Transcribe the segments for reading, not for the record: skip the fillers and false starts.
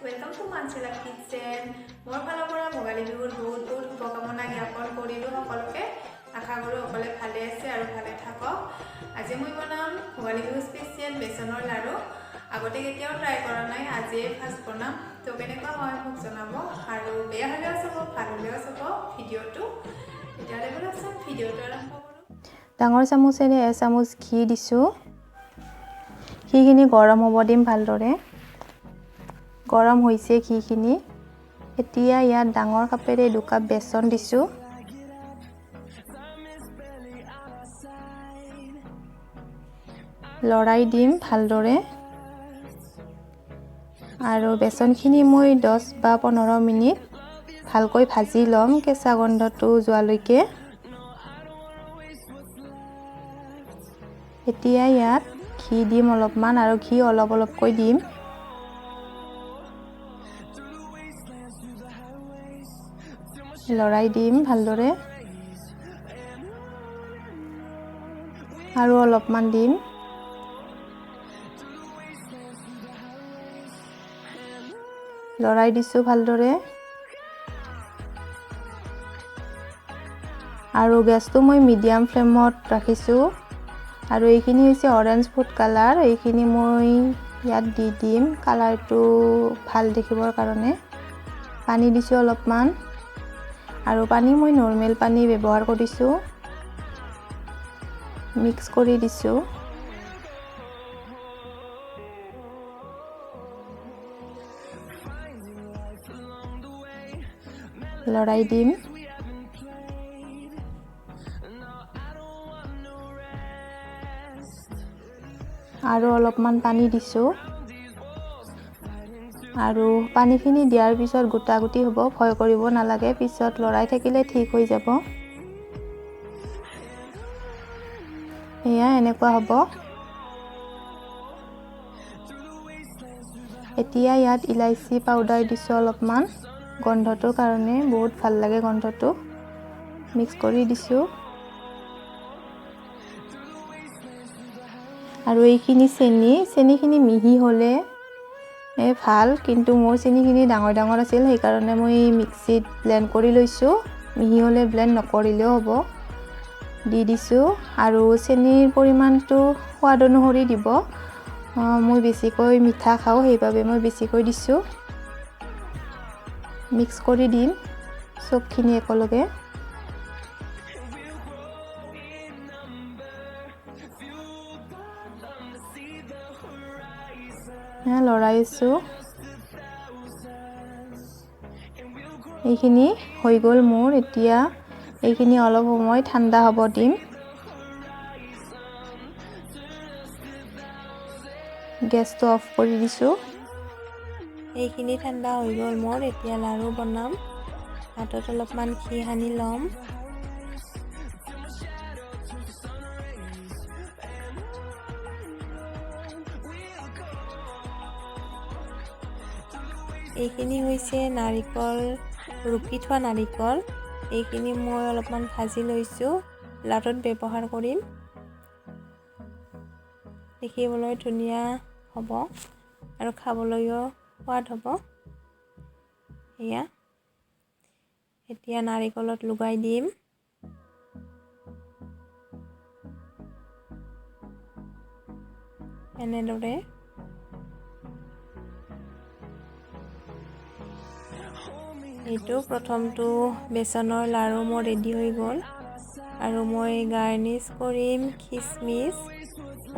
Welcome to Manchela Kitchen. More ফালৰ পৰা ভোগালী বিহুৰ বহুত শুভকামনা জ্ঞাপন কৰিলোঁ সকলোকে। আশা কৰোঁ সকলোৱে ভালে আছে আৰু ভালে থাকক। আজি মই বনাম ভোগালী বিহু স্পেচিয়েল বেচনৰ লাড়ু। আগতে কেতিয়াও ট্ৰাই কৰা নাই, আজি ফাৰ্ষ্ট বনাম। তো কেনেকুৱা হয় মোক জনাব আৰু বেয়া হ'লেও চাব, ভাল হ'লেও চাব ভিডিঅ'টো। তেতিয়াহ'লে বলকচোন ভিডিঅ'টো আৰম্ভ কৰোঁ। ডাঙৰ চামুচেৰে এচামুচ ঘি দিছোঁ। ঘিখিনি গৰম হ'ব দিম ভালদৰে। গৰম হৈছে ঘিখিনি। এতিয়া ইয়াত ডাঙৰ কাপেৰে 2 কাপ বেচন দিছোঁ। লৰাই দিম ভালদৰে। আৰু বেচনখিনি মই 10 বা 15 মিনিট ভালকৈ ভাজি ল'ম কেঁচা গন্ধটো যোৱালৈকে। এতিয়া ইয়াত ঘি দিম অলপমান আৰু ঘি অলপকৈ দিম। লৰাই দিম ভালদৰে আৰু অলপমান দিম। লৰাই দিছোঁ ভালদৰে আৰু গেছটো মই মিডিয়াম ফ্লেমত ৰাখিছোঁ। আৰু এইখিনি হৈছে অৰেঞ্জ ফুড কালাৰ, এইখিনি মই ইয়াত দি দিম কালাৰটো ভাল দেখিবৰ কাৰণে। পানী দিছোঁ অলপমান আৰু পানী মই নৰ্মেল পানী ব্যৱহাৰ কৰিছোঁ। মিক্স কৰি দিছোঁ। লৰাই দিম। আৰু অলপমান পানী দিছোঁ। আৰু পানীখিনি দিয়াৰ পিছত গোটা-গুটি হ'ব, ভয় কৰিব নালাগে, পিছত লৰাই থাকিলে ঠিক হৈ যাব। এয়া এনেকুৱা হ'ব। এতিয়া ইয়াত ইলাইচি পাউডাৰ দিছোঁ অলপমান, গন্ধটোৰ কাৰণে বহুত ভাল লাগে গন্ধটো। মিক্স কৰি দিছোঁ। আৰু এইখিনি চেনিখিনি মিহি হ'লে ভাল, কিন্তু মোৰ চেনিখিনি ডাঙৰ আছিল, সেইকাৰণে মই মিক্সিত ব্লেণ্ড কৰি লৈছোঁ। মিহি হ'লে ব্লেণ্ড নকৰিলেও হ'ব। দি দিছোঁ আৰু চেনিৰ পৰিমাণটো সোৱাদ অনুসৰি দিব। মই বেছিকৈ মিঠা খাওঁ, সেইবাবে মই বেছিকৈ দিছোঁ। মিক্স কৰি দিম চবখিনি একেলগে। লৰাইছোঁ। এইখিনি হৈ গ'ল মোৰ। এতিয়া এইখিনি অলপ সময় ঠাণ্ডা হ'ব দিম। গেছটো অফ কৰি দিছোঁ। এইখিনি ঠাণ্ডা হৈ গ'ল মোৰ। এতিয়া লাড়ু বনাম। হাতত অলপমান ঘি সানি ল'ম। এইখিনি হৈছে নাৰিকল, ৰুকি থোৱা নাৰিকল। এইখিনি মই অলপমান ভাজি লৈছোঁ, লাড়ুত ব্যৱহাৰ কৰিম। দেখিবলৈ ধুনীয়া হ'ব আৰু খাবলৈও সোৱাদ হ'ব। এয়া এতিয়া নাৰিকলত লগাই দিম। এনেদৰে এইটো প্ৰথমটো বেচনৰ লাড়ু মোৰ ৰেডি হৈ গ'ল। আৰু মই গাৰ্নিছ কৰিম খিচমিচ,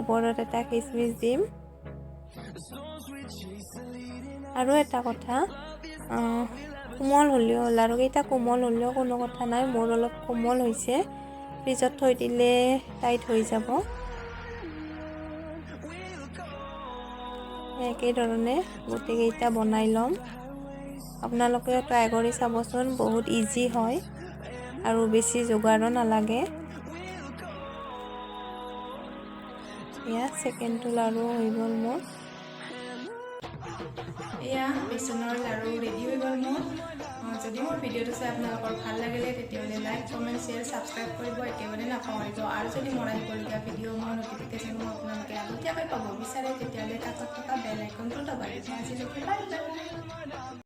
ওপৰত এটা খিচমিচ দিম। আৰু এটা কথা, কোমল হ'লেও লাড়ুকেইটা কোমল হ'লেও কোনো কথা নাই, মোৰ অলপ কোমল হৈছে। ফ্ৰিজত থৈ দিলে টাইট হৈ যাব। একেধৰণে গোটেইকেইটা বনাই ল'ম। আপোনালোকেও ট্ৰাই কৰি চাবচোন, বহুত ইজি হয় আৰু বেছি যোগাৰো নালাগে। এয়া ছেকেণ্ডটো লাড়ু হৈ গ'ল মোৰ। এয়া বেচনৰ লাড়ু ৰেডি হৈ গ'ল মোৰ। যদি মোৰ ভিডিঅ'টো চাই আপোনালোকৰ ভাল লাগিলে তেতিয়াহ'লে লাইক, কমেণ্ট, শ্বেয়াৰ, ছাবস্ক্ৰাইব কৰিব একেবাৰে নাপাহৰিব। আৰু যদি মোৰ আহিবলগীয়া ভিডিঅ' মোৰ ন'টিফিকেশ্যনবোৰ আপোনালোকে আগতীয়াকৈ পাব বিচাৰে তেতিয়াহ'লে কাষত থকা বেল আইকনটো দবাই দিব। আজিলৈকে বাই বাই।